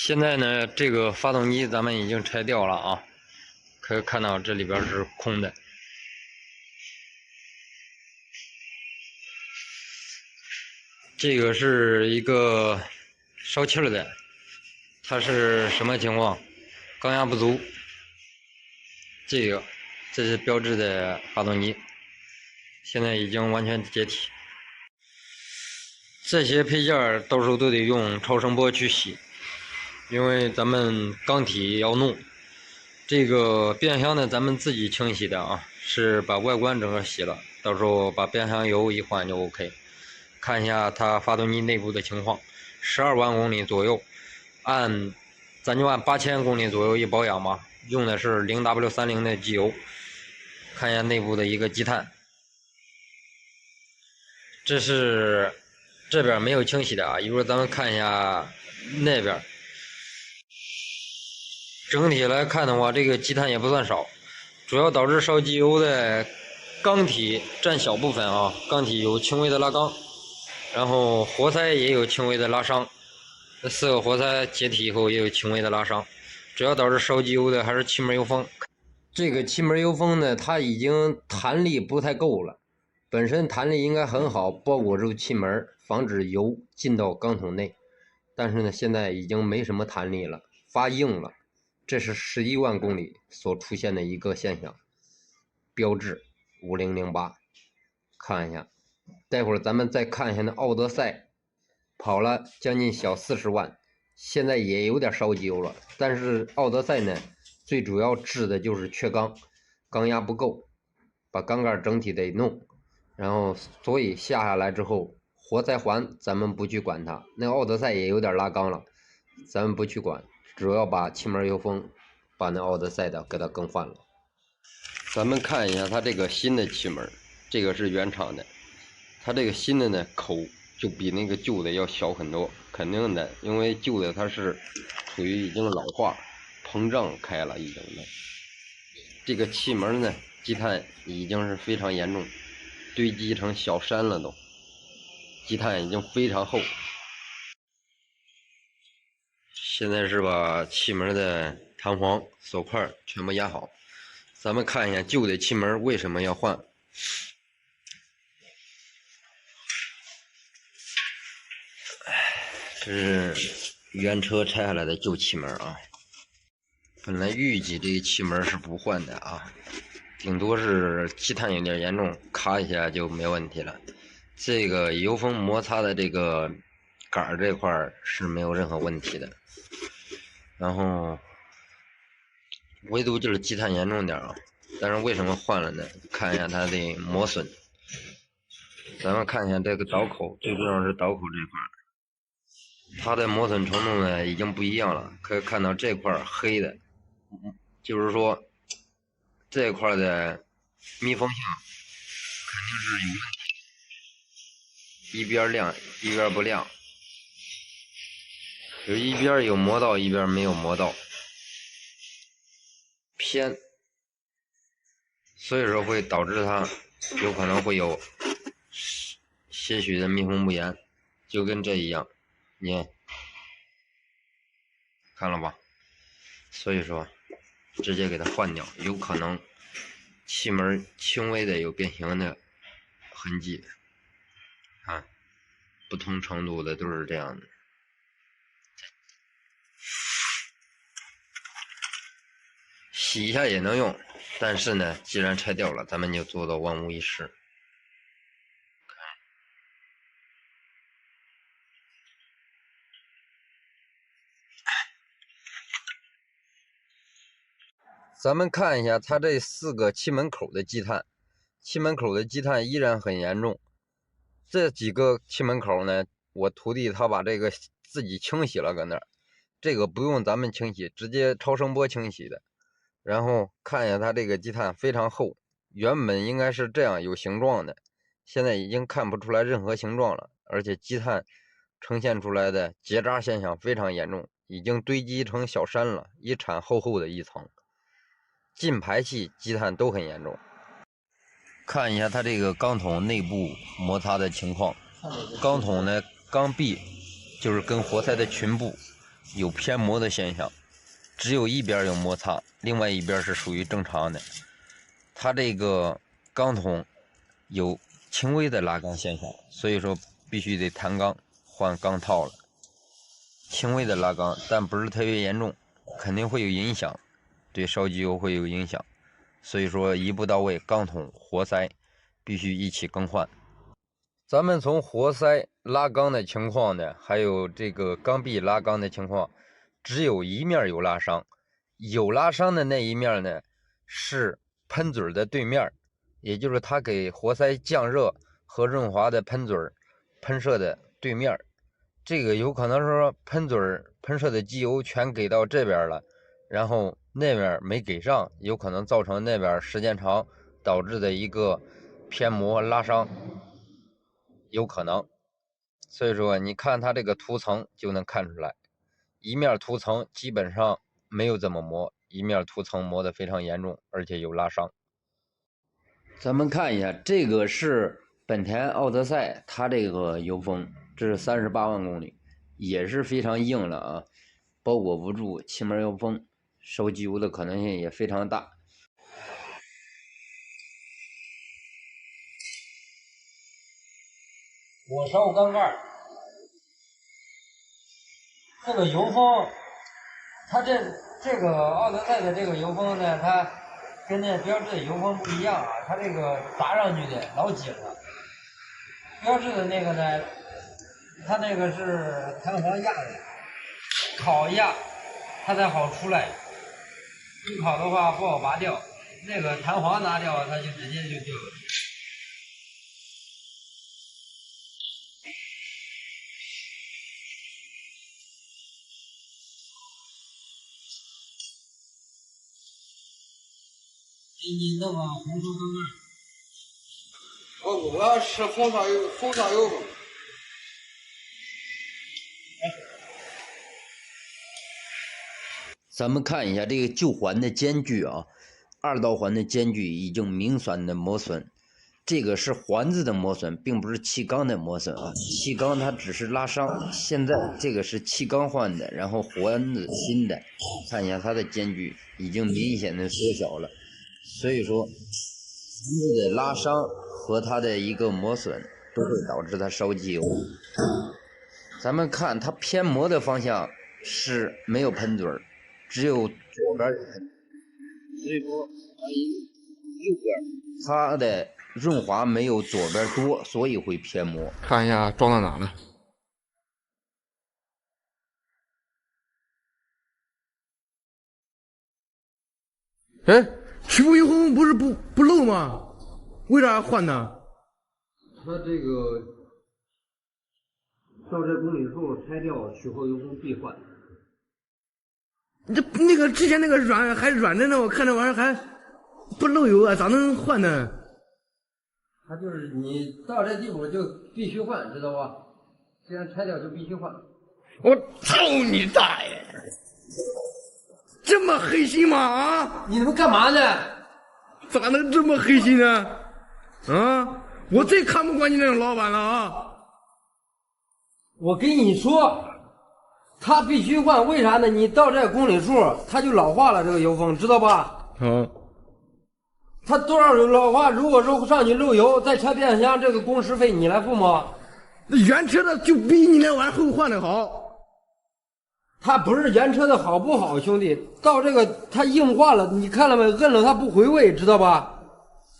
现在呢，这个发动机咱们已经拆掉了啊，可以看到这里边是空的。这个是一个烧气的，它是什么情况？高压不足。这是标志的发动机，现在已经完全解体。这些配件到时候都得用超声波去洗，因为咱们缸体要弄。这个变速箱呢，咱们自己清洗的啊，是把外观整个洗了，到时候把变速箱油一换就 OK。看一下它发动机内部的情况，12万公里左右，咱就按8000公里左右一保养吧，用的是 0W30 的机油。看一下内部的一个积碳，这边没有清洗的啊，一会儿咱们看一下那边。整体来看的话，这个积碳也不算少，主要导致烧机油的缸体占小部分啊，缸体有轻微的拉缸，然后活塞也有轻微的拉伤，这4个活塞解体以后也有轻微的拉伤，主要导致烧机油的还是气门油封。这个气门油封呢，它已经弹力不太够了，本身弹力应该很好，包裹住气门，防止油进到缸筒内，但是呢，现在已经没什么弹力了，发硬了。这是11万公里所出现的一个现象，标致5008，看一下。待会儿咱们再看一下那奥德赛，跑了将近小40万，现在也有点烧机油了，但是奥德赛呢，最主要治的就是缺缸，缸压不够，把缸盖整体得弄，然后所以下来之后，活塞环咱们不去管它，那奥德赛也有点拉缸了，咱们不去管，主要把气门油封，把那奥德赛的给它更换了。咱们看一下它这个新的气门，这个是原厂的，它这个新的呢口就比那个旧的要小很多，肯定的，因为旧的它是属于已经老化膨胀开了，已经的。这个气门呢积碳已经是非常严重，堆积成小山了都，积碳已经非常厚。现在是把气门的弹簧锁块全部压好，咱们看一下旧的气门为什么要换。这是原车拆下来的旧气门啊，本来预计这个气门是不换的啊，顶多是积碳有点严重，咔一下就没问题了。这个油封摩擦的这个杆这块是没有任何问题的，然后唯独就是积碳严重点啊。但是为什么换了呢？看一下它的磨损，咱们看一下这个导口，最重要是导口这块，它的磨损程度呢已经不一样了。可以看到这块黑的，就是说这块的密封性肯定是有问题，一边亮一边不亮，有一边有磨到一边没有磨到，偏，所以说会导致它有可能会有些许的密封不严，就跟这一样，你看了吧？所以说直接给它换掉，有可能气门轻微的有变形的痕迹，看不同程度的都是这样的。洗一下也能用，但是呢，既然拆掉了，咱们就做到万无一失。咱们看一下它这4个气门口的积碳，气门口的积碳依然很严重。这几个气门口呢，我徒弟他把这个自己清洗了，搁那儿，这个不用咱们清洗，直接超声波清洗的。然后看一下它这个积碳非常厚，原本应该是这样有形状的，现在已经看不出来任何形状了，而且积碳呈现出来的结扎现象非常严重，已经堆积成小山了，一铲厚厚的一层。进排气积碳都很严重。看一下它这个缸筒内部摩擦的情况，缸筒呢，缸壁就是跟活塞的裙部有偏磨的现象，只有一边有摩擦，另外一边是属于正常的。它这个钢筒有轻微的拉钢现象，所以说必须得弹钢换钢套了。轻微的拉钢，但不是特别严重，肯定会有影响，对烧机油会有影响。所以说一步到位，钢筒、活塞必须一起更换。咱们从活塞拉钢的情况呢，还有这个钢臂拉钢的情况，只有一面有拉伤，有拉伤的那一面呢是喷嘴的对面，也就是它给活塞降热和润滑的喷嘴喷射的对面。这个有可能说喷嘴喷射的机油全给到这边了，然后那边没给上，有可能造成那边时间长导致的一个偏磨拉伤，有可能。所以说你看它这个涂层就能看出来，一面涂层基本上没有怎么磨，一面涂层磨得非常严重，而且有拉伤。咱们看一下，这个是本田奥德赛，它这个油封，这是38万公里，也是非常硬了啊，包裹不住，气门要封，烧机油的可能性也非常大。我烧缸盖，这个油封，它这个奥德赛的这个油封呢，它跟那标致的油封不一样啊，它这个砸上去的老紧了。标致的那个呢，它那个是弹簧压的，烤一压它才好出来，不烤的话不好拔掉。那个弹簧拿掉，它就直接就掉了。你弄个红烧缸盖。我要吃红烧油，红烧油。咱们看一下这个旧环的间距啊，二道环的间距已经明显的磨损，这个是环子的磨损，并不是气缸的磨损啊。气缸它只是拉伤，现在这个是气缸换的，然后环子新的，看一下它的间距已经明显的缩小了，所以说环子的拉伤和它的一个磨损都会导致它烧机油。咱们看它偏磨的方向是没有喷嘴，只有左边有喷，所以说右边它的润滑没有左边多，所以会偏磨。看一下装到哪了。哎，起步以后不是不漏吗？为啥换呢？它这个到这公里数拆掉，取后油封必换。这那个之前那个还软着呢，我看这玩意儿还不漏油啊，咋能换呢？它就是你到这地步就必须换，知道吧？既然拆掉就必须换。我操你大爷！这么黑心吗？啊！你他妈干嘛呢？咋能这么黑心呢？啊！我最看不惯你那种老板了啊！我跟你说，它必须换，为啥呢？你到这公里数，它就老化了，这个油封，知道吧？好，它多少老化？如果说上去漏油，再拆变速箱，这个工时费你来付吗？那原车的就比你那玩意儿后换的好。它不是原车的好不好，兄弟，到这个它硬化了，你看了没？摁了它不回位，知道吧？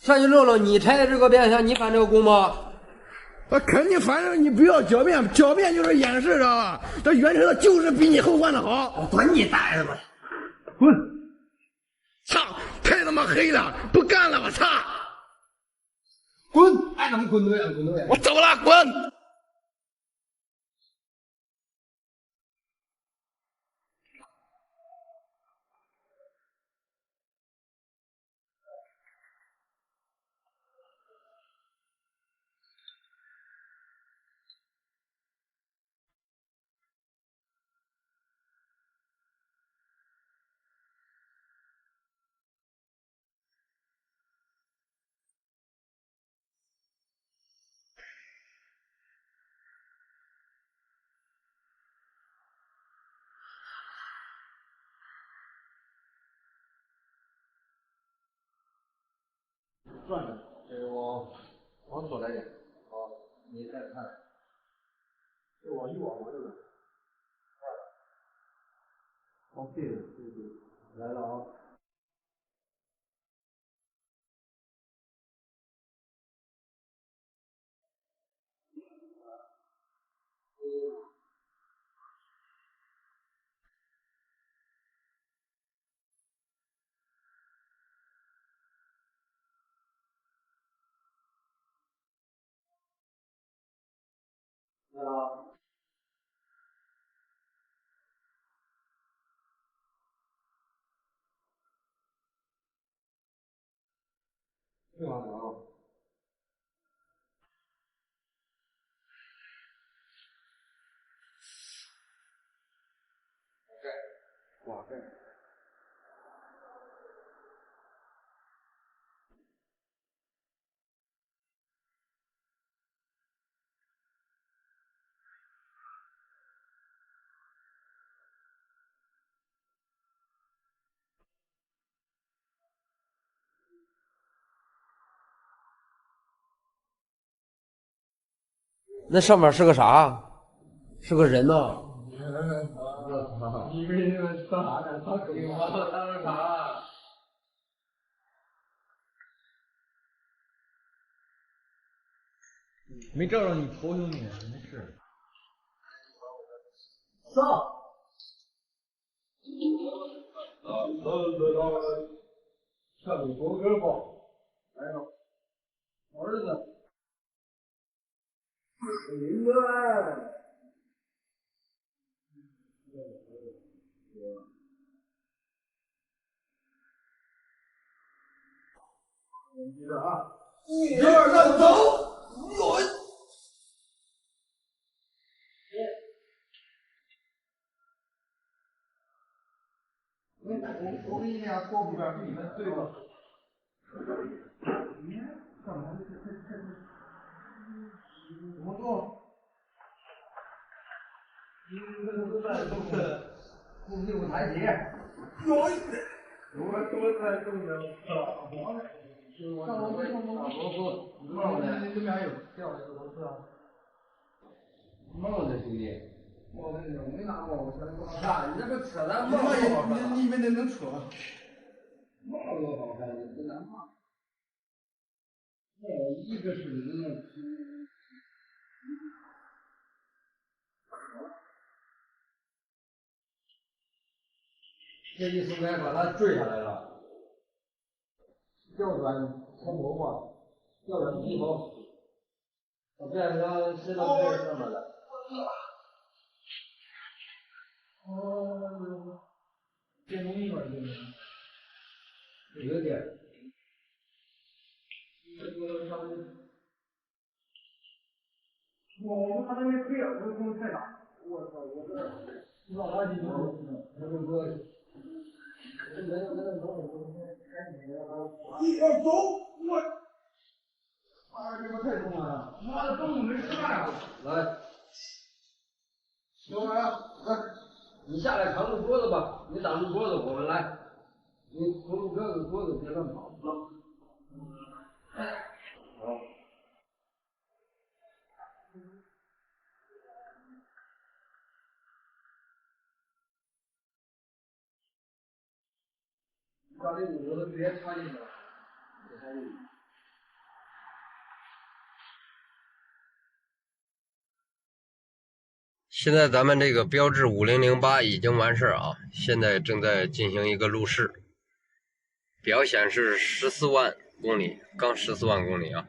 上去漏了，你拆的这个变速箱，你返这个工吗？我肯定，反正你不要狡辩，狡辩就是掩饰，知道吧？这原车的就是比你后换的好。我管你大爷的吧！滚！操！太他妈黑了，不干了，我操！滚！爱怎么滚都滚都我走了，滚！转着，这个往左来点，好，你再看，这往右往右来，往对了，对，来了啊。来了啊。对完了啊。哇盖。那上面是个啥？是个人呐。你以为那个干啥呢？当狗吗？当啥？没照着你头兄弟，没事。上。看你多个吧。来了，我儿子。明白。记着啊，1、2、3，走！我给你俩过不边，给你们对吧？你看，干嘛？怎么做？都在动的，不屁股抬起。我在动的，帽子这边有掉的螺丝啊。帽子兄弟，帽子我没拿帽子，你这不扯淡帽子好看？你以为那能扯？帽子好看，你不拿帽子。一个是那。这一松开，把它坠下来了，调转从头发，调转鼻头，我变成伸到这上面了。哦，变容易了，有点。我他那没退啊，我风太大。我操，我这老垃圾都他就说，一点走，我。这个太重了，妈的，中午没吃饭啊！来，小马，来，你下来扛住桌子吧，你挡住桌子，我们来。你扶住桌子，别乱跑。好。把这骨头直接插进去了，现在咱们这个标致5008已经完事啊，现在正在进行一个路试，表显示14万公里，刚14万公里啊。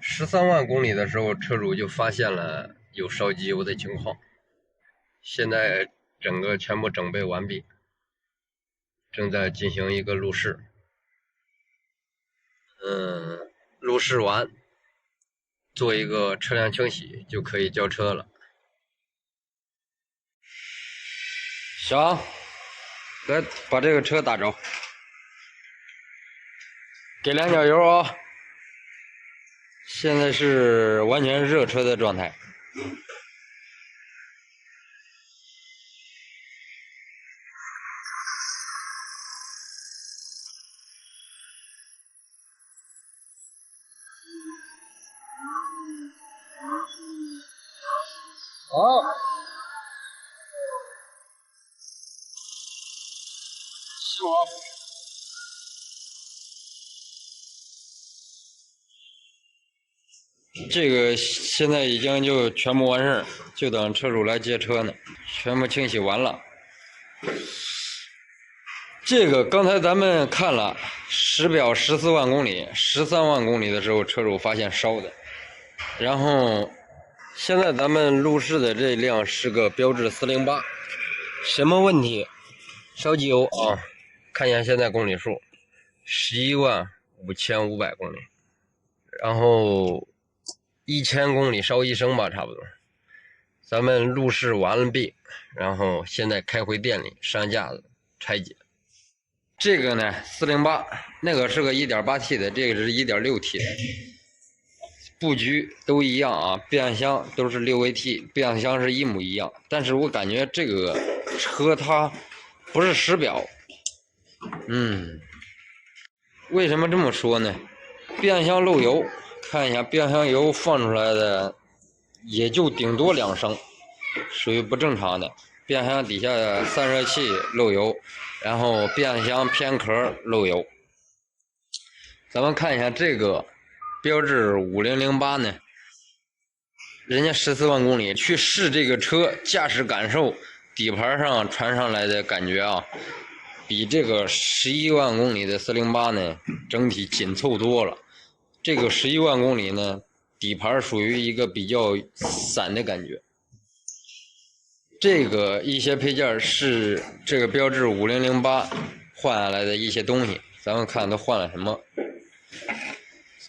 13万公里的时候，车主就发现了有烧机油的情况，现在整个全部整备完毕，正在进行一个路试。路试完，做一个车辆清洗就可以交车了。小王，来把这个车打着，给2脚油啊！现在是完全热车的状态。好，熄火。这个现在已经就全部完事儿，就等车主来接车呢，全部清洗完了。这个刚才咱们看了时表14万公里，13万公里的时候车主发现烧的，然后现在咱们路试的这辆是个标致408，什么问题？烧机油啊，看一下现在公里数，115500公里，然后1000公里烧1升吧，差不多。咱们路试完了毕，然后现在开回店里上架子拆解。这个呢408，那个是个 1.8T 的，这个是 1.6T 的，布局都一样啊，变速箱都是6AT， 变速箱是一模一样，但是我感觉这个车它不是实表。为什么这么说呢？变速箱漏油，看一下变速箱油放出来的也就顶多2升，属于不正常的。变速箱底下的散热器漏油，然后变速箱偏壳漏油。咱们看一下这个标致5008呢，人家14万公里去试这个车驾驶感受，底盘上传上来的感觉啊，比这个11万公里的408呢整体紧凑多了。这个11万公里呢，底盘属于一个比较散的感觉。这个一些配件是这个标致5008换下来的一些东西，咱们看都换了什么。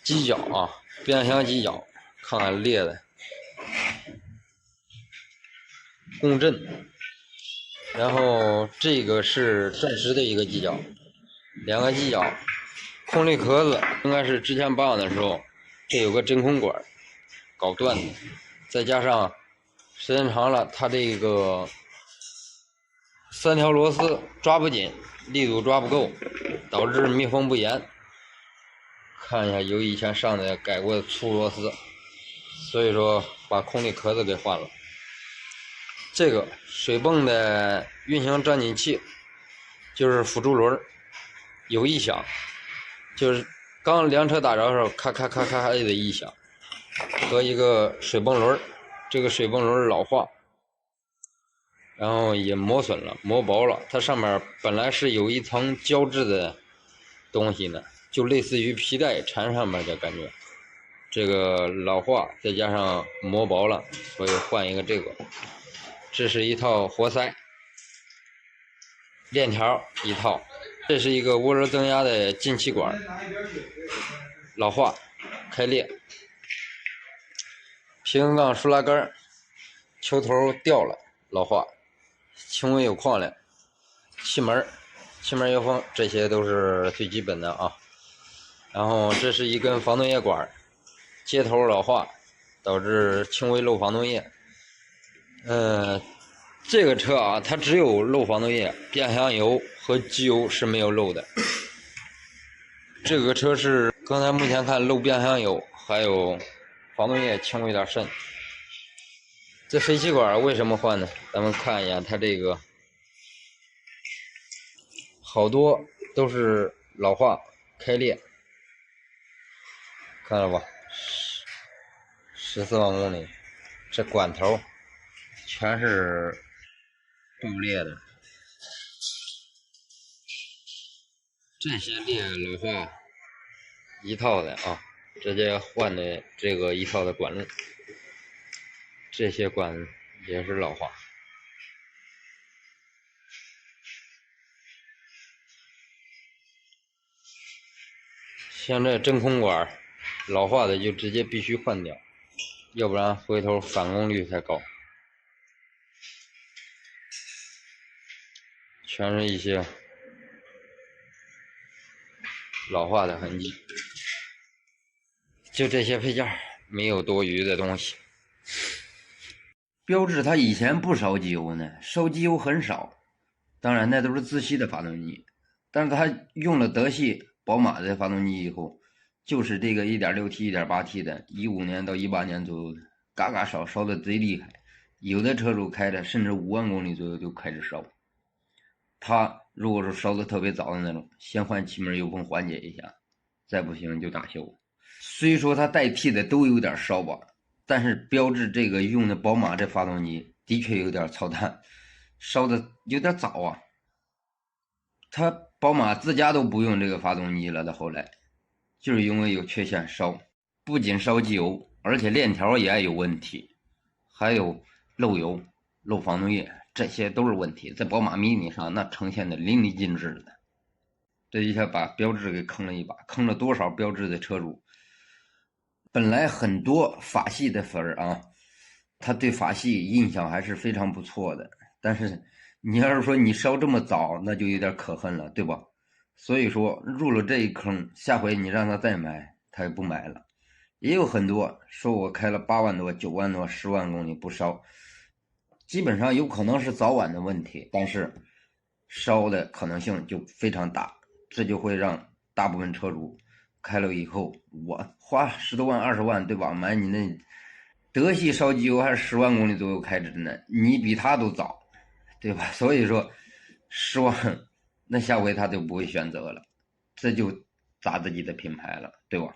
机脚啊，变速箱机脚，看看裂的。共振，然后这个是暂时的一个机脚，2个机脚，空力壳子应该是之前保养的时候，这有个真空管搞断的，再加上时间长了，它这个3条螺丝抓不紧，力度抓不够，导致密封不严。看一下有以前上的改过的粗螺丝，所以说把空力壳子给换了。这个水泵的运行站紧器就是辅助轮有异响，就是刚凉车打着的时候咔咔咔咔的异响，和一个水泵轮，这个水泵轮老化，然后也磨损了，磨薄了，它上面本来是有一层胶质的东西呢，就类似于皮带缠上面的感觉，这个老化再加上磨薄了，所以换一个这个。这是一套活塞链条一套，这是一个涡轮增压的进气管，老化开裂，平衡杠输拉杆球头掉了，老化，轻微有矿亮，气门油封，这些都是最基本的啊。然后这是一根防冻液管，接头老化，导致轻微漏防冻液。这个车啊，它只有漏防冻液，变速箱油和机油是没有漏的。这个车是刚才目前看漏变速箱油，还有防冻液轻微点渗。这废气管为什么换呢？咱们看一下它这个，好多都是老化开裂，看到吧？14万公里，这管头全是爆裂的，这些裂老化一套的啊，直接换的这个一套的管路，这些管也是老化。像这真空管老化的就直接必须换掉，要不然回头返工率太高。全是一些老化的痕迹，就这些配件没有多余的东西。标致它以前不烧机油呢，烧机油很少，当然那都是自吸的发动机，但是它用了德系、宝马的发动机以后，就是这个 1.6T、1.8T 的，15年到18年左右的，嘎嘎烧的贼厉害。有的车主开的甚至5万公里左右就开始烧。他如果说烧的特别早的那种，先换气门油封缓解一下，再不行就大修。虽说它代替的都有点烧吧，但是标致这个用的宝马这发动机的确有点操蛋，烧的有点早啊。他宝马自家都不用这个发动机了，到后来就是因为有缺陷烧，不仅烧机油，而且链条也有问题，还有漏油、漏防冻液，这些都是问题，在宝马 mini 上那呈现的淋漓尽致的。这一下把标致给坑了一把，坑了多少标致的车主。本来很多法系的粉儿啊，他对法系印象还是非常不错的，但是你要是说你烧这么早，那就有点可恨了，对吧？所以说入了这一坑，下回你让他再买，他也不买了。也有很多说我开了8万多、9万多、10万公里不烧，基本上有可能是早晚的问题，但是烧的可能性就非常大，这就会让大部分车主开了以后，我花10多万、20万，对吧？买你那德系烧机油还是10万公里左右开着呢，你比他都早，对吧？所以说失望，那下回他就不会选择了，这就砸自己的品牌了，对吧？